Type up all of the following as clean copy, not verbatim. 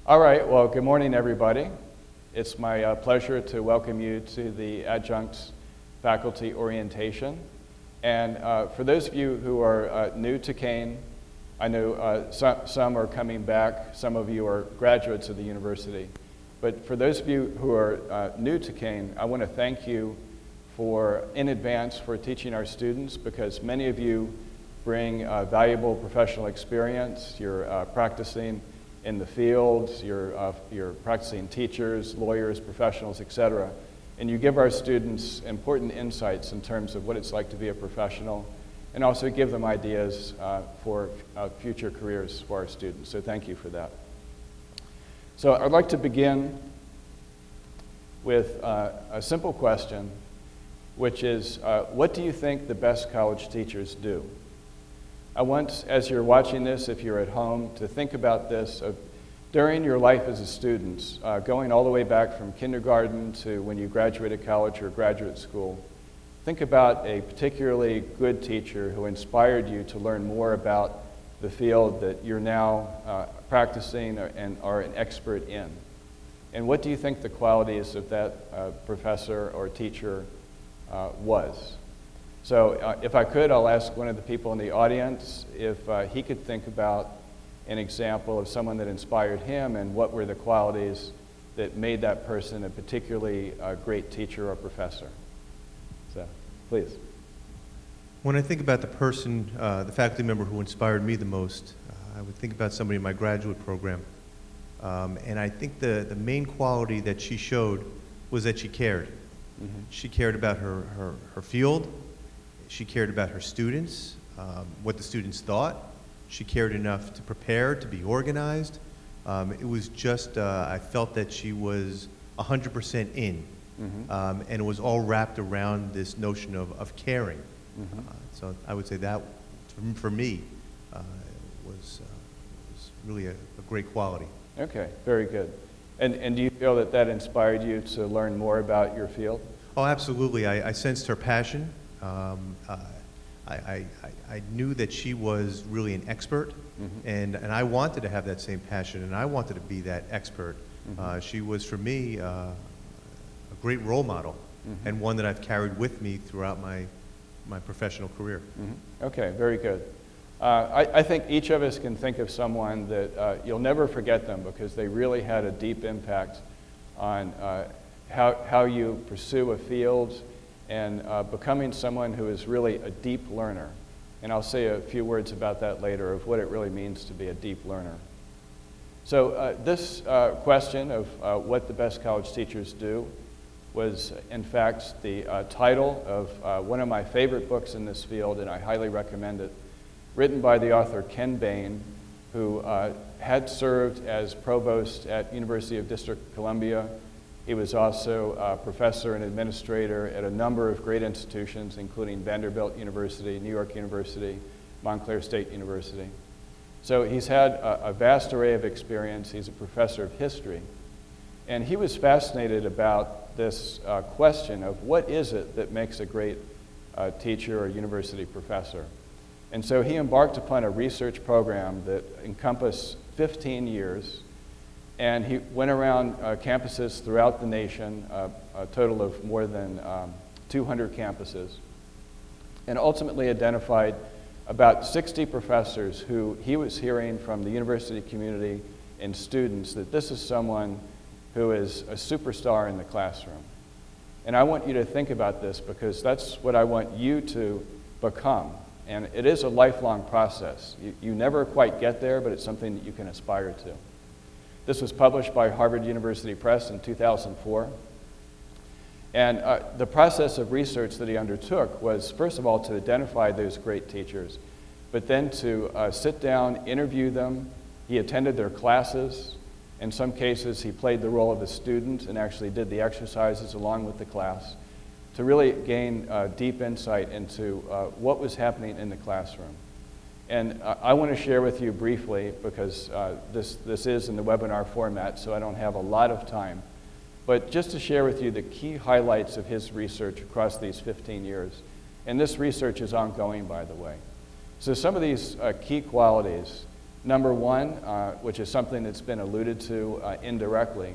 All right, well, good morning, everybody. It's my pleasure to welcome you to the Adjunct faculty orientation. And for those of you who are new to Kean, I know some are coming back, some of you are graduates of the university. But for those of you who are new to Kean, I want to thank you in advance for teaching our students, because many of you bring valuable professional experience. You're practicing in the fields, you're practicing teachers, lawyers, professionals, etc. And you give our students important insights in terms of what it's like to be a professional, and also give them ideas for future careers for our students. So thank you for that. So I'd like to begin with a simple question, which is, what do you think the best college teachers do? I want, as you're watching this, if you're at home, to think about this during your life as a student, going all the way back from kindergarten to when you graduated college or graduate school. Think about a particularly good teacher who inspired you to learn more about the field that you're now practicing and are an expert in. And what do you think the qualities of that professor or teacher was? So if I could, I'll ask one of the people in the audience if he could think about an example of someone that inspired him and what were the qualities that made that person a particularly great teacher or professor. So, please. When I think about the person, the faculty member who inspired me the most, I would think about somebody in my graduate program. And I think the main quality that she showed was that she cared. Mm-hmm. She cared about her field. She cared about her students, what the students thought. She cared enough to prepare, to be organized. It was just, I felt that she was 100% in. Mm-hmm. And it was all wrapped around this notion of caring. Mm-hmm. So I would say that, for me, was really a great quality. Okay, very good. And do you feel that that inspired you to learn more about your field? Oh, absolutely. I sensed her passion. I knew that she was really an expert, mm-hmm. and I wanted to have that same passion, and I wanted to be that expert. Mm-hmm. She was, for me, a great role model, mm-hmm. and one that I've carried with me throughout my professional career. Mm-hmm. Okay, very good. I think each of us can think of someone that you'll never forget them, because they really had a deep impact on how you pursue a field and becoming someone who is really a deep learner. And I'll say a few words about that later, of what it really means to be a deep learner. So this question of what the best college teachers do was, in fact, the title of one of my favorite books in this field, and I highly recommend it, written by the author Ken Bain, who had served as provost at University of District of Columbia. He was also a professor and administrator at a number of great institutions, including Vanderbilt University, New York University, Montclair State University. So he's had a vast array of experience. He's a professor of history. And he was fascinated about this question of what is it that makes a great teacher or university professor. And so he embarked upon a research program that encompassed 15 years. And he went around campuses throughout the nation, a total of more than 200 campuses, and ultimately identified about 60 professors who he was hearing from the university community and students that this is someone who is a superstar in the classroom. And I want you to think about this, because that's what I want you to become. And it is a lifelong process. You never quite get there, but it's something that you can aspire to. This was published by Harvard University Press in 2004. And the process of research that he undertook was, first of all, to identify those great teachers, but then to sit down, interview them. He attended their classes. In some cases, he played the role of a student and actually did the exercises along with the class to really gain deep insight into what was happening in the classroom. And I want to share with you briefly, because this is in the webinar format, so I don't have a lot of time, but just to share with you the key highlights of his research across these 15 years. And this research is ongoing, by the way. So some of these key qualities Number one, which is something that's been alluded to indirectly,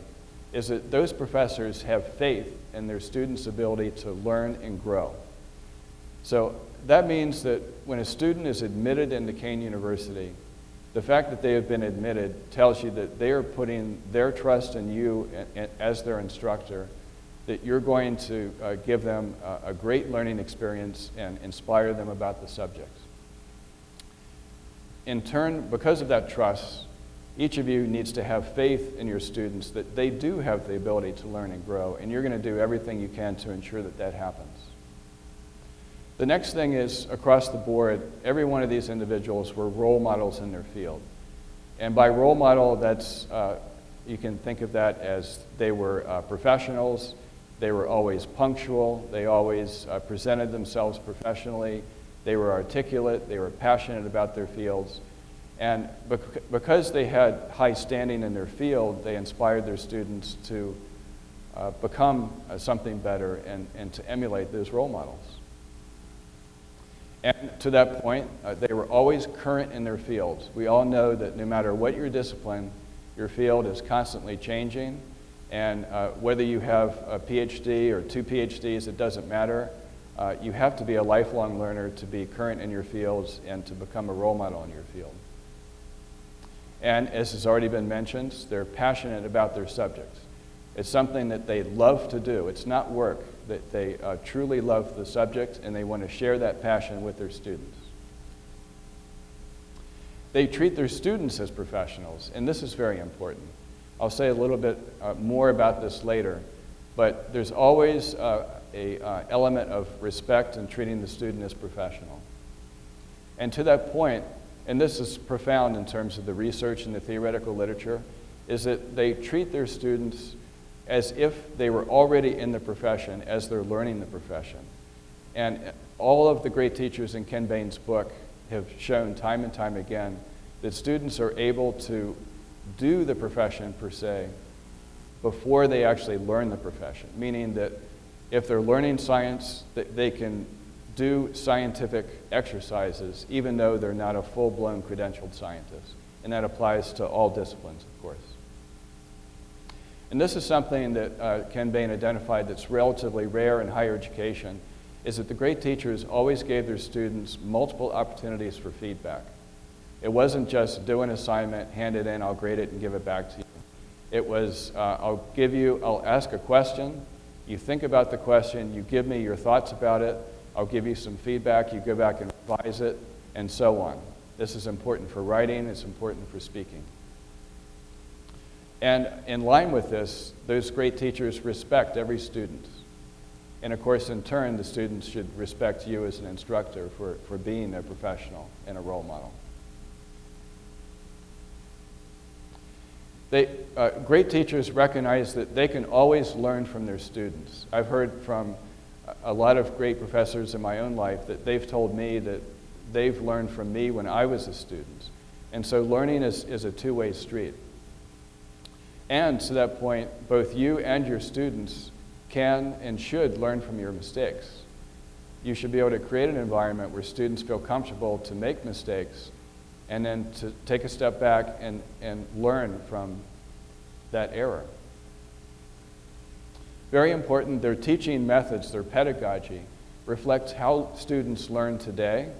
is that those professors have faith in their students' ability to learn and grow. So that means that when a student is admitted into Kean University, the fact that they have been admitted tells you that they are putting their trust in you as their instructor, that you're going to give them a great learning experience and inspire them about the subjects. In turn, because of that trust, each of you needs to have faith in your students that they do have the ability to learn and grow, and you're going to do everything you can to ensure that that happens. The next thing is, across the board, every one of these individuals were role models in their field. And by role model, that's, you can think of that as they were professionals, they were always punctual, they always presented themselves professionally, they were articulate, they were passionate about their fields. And because they had high standing in their field, they inspired their students to become something better and to emulate those role models. And to that point, they were always current in their fields. We all know that no matter what your discipline, your field is constantly changing. And whether you have a PhD or 2 PhDs, it doesn't matter. You have to be a lifelong learner to be current in your fields and to become a role model in your field. And as has already been mentioned, they're passionate about their subjects. It's something that they love to do. It's not work. That they truly love the subject and they want to share that passion with their students. They treat their students as professionals, and this is very important. I'll say a little bit more about this later, but there's always an element of respect in treating the student as professional. And to that point, and this is profound in terms of the research and the theoretical literature, is that they treat their students as if they were already in the profession as they're learning the profession. And all of the great teachers in Ken Bain's book have shown time and time again that students are able to do the profession per se before they actually learn the profession, meaning that if they're learning science, that they can do scientific exercises even though they're not a full-blown credentialed scientist. And that applies to all disciplines, of course. And this is something that Ken Bain identified that's relatively rare in higher education, is that the great teachers always gave their students multiple opportunities for feedback. It wasn't just do an assignment, hand it in, I'll grade it and give it back to you. It was, I'll ask a question, you think about the question, you give me your thoughts about it, I'll give you some feedback, you go back and revise it, and so on. This is important for writing, it's important for speaking. And in line with this, those great teachers respect every student. And of course, in turn, the students should respect you as an instructor for being a professional and a role model. Great teachers recognize that they can always learn from their students. I've heard from a lot of great professors in my own life that they've told me that they've learned from me when I was a student. And so learning is a two-way street. And to that point, both you and your students can and should learn from your mistakes. You should be able to create an environment where students feel comfortable to make mistakes and then to take a step back and learn from that error. Very important, their teaching methods, their pedagogy, reflects how students learn today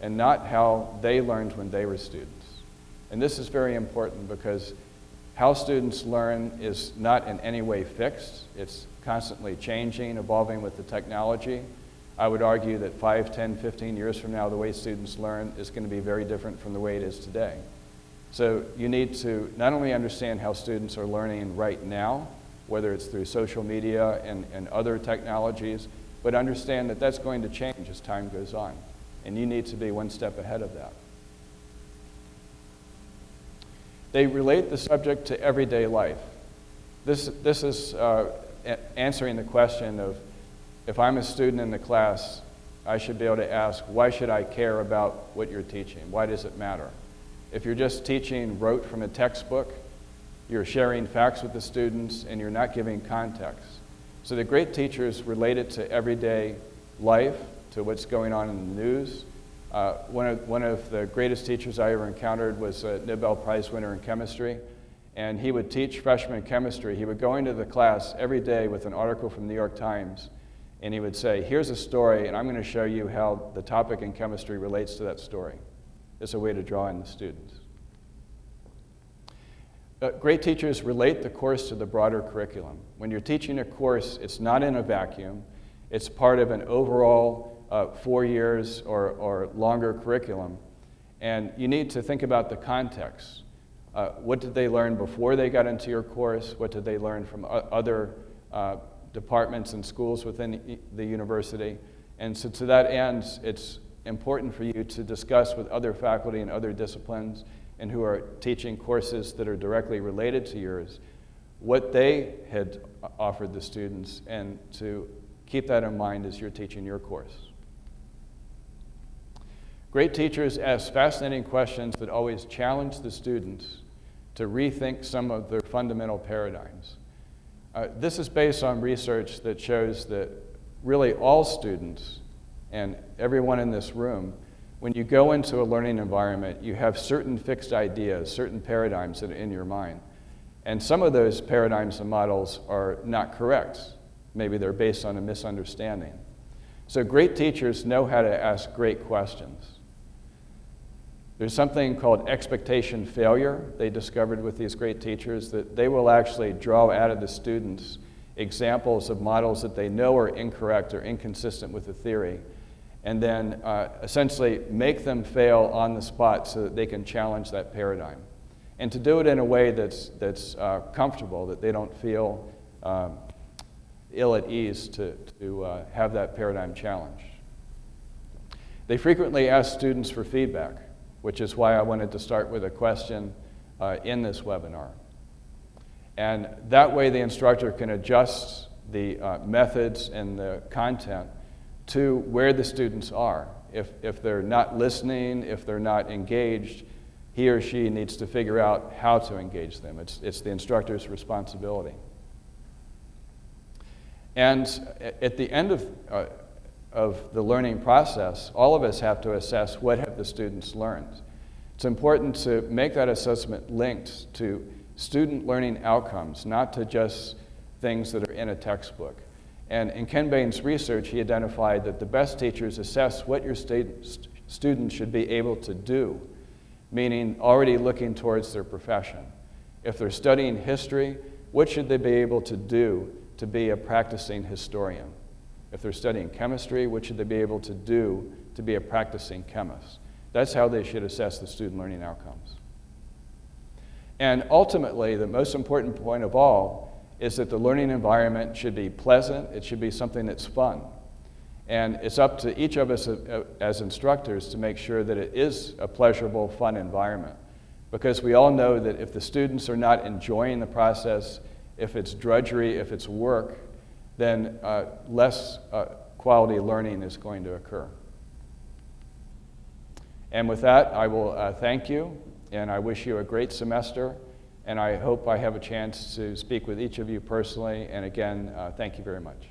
and not how they learned when they were students. And this is very important because how students learn is not in any way fixed. It's constantly changing, evolving with the technology. I would argue that 5, 10, 15 years from now, the way students learn is going to be very different from the way it is today. So you need to not only understand how students are learning right now, whether it's through social media and other technologies, but understand that that's going to change as time goes on. And you need to be one step ahead of that. They relate the subject to everyday life. This is answering the question of, if I'm a student in the class, I should be able to ask, why should I care about what you're teaching? Why does it matter? If you're just teaching rote from a textbook, you're sharing facts with the students and you're not giving context. So the great teachers relate it to everyday life, to what's going on in the news, One of the greatest teachers I ever encountered was a Nobel Prize winner in chemistry, and he would teach freshman chemistry. He would go into the class every day with an article from the New York Times, and he would say, here's a story, and I'm going to show you how the topic in chemistry relates to that story. It's a way to draw in the students. Great teachers relate the course to the broader curriculum. When you're teaching a course, it's not in a vacuum. It's part of an overall 4 years or longer curriculum. And you need to think about the context. What did they learn before they got into your course? What did they learn from other departments and schools within the university? And so to that end, it's important for you to discuss with other faculty and other disciplines and who are teaching courses that are directly related to yours, what they had offered the students, and to keep that in mind as you're teaching your course. Great teachers ask fascinating questions that always challenge the students to rethink some of their fundamental paradigms. This is based on research that shows that really all students and everyone in this room, when you go into a learning environment, you have certain fixed ideas, certain paradigms that are in your mind. And some of those paradigms and models are not correct. Maybe they're based on a misunderstanding. So great teachers know how to ask great questions. There's something called expectation failure they discovered with these great teachers, that they will actually draw out of the students examples of models that they know are incorrect or inconsistent with the theory, and then essentially make them fail on the spot so that they can challenge that paradigm. And to do it in a way that's comfortable, that they don't feel ill at ease to have that paradigm challenged. They frequently ask students for feedback, which is why I wanted to start with a question in this webinar. And that way the instructor can adjust the methods and the content to where the students are. If they're not listening, if they're not engaged, he or she needs to figure out how to engage them. It's the instructor's responsibility. And at the end of the learning process, all of us have to assess what have the students learned. It's important to make that assessment linked to student learning outcomes, not to just things that are in a textbook. And in Ken Bain's research, he identified that the best teachers assess what your students should be able to do, meaning already looking towards their profession. If they're studying history, what should they be able to do to be a practicing historian? If they're studying chemistry, what should they be able to do to be a practicing chemist? That's how they should assess the student learning outcomes. And ultimately, the most important point of all is that the learning environment should be pleasant, it should be something that's fun. And it's up to each of us as instructors to make sure that it is a pleasurable, fun environment. Because we all know that if the students are not enjoying the process, if it's drudgery, if it's work, then less quality learning is going to occur. And with that, I will thank you, and I wish you a great semester. And I hope I have a chance to speak with each of you personally. And again, thank you very much.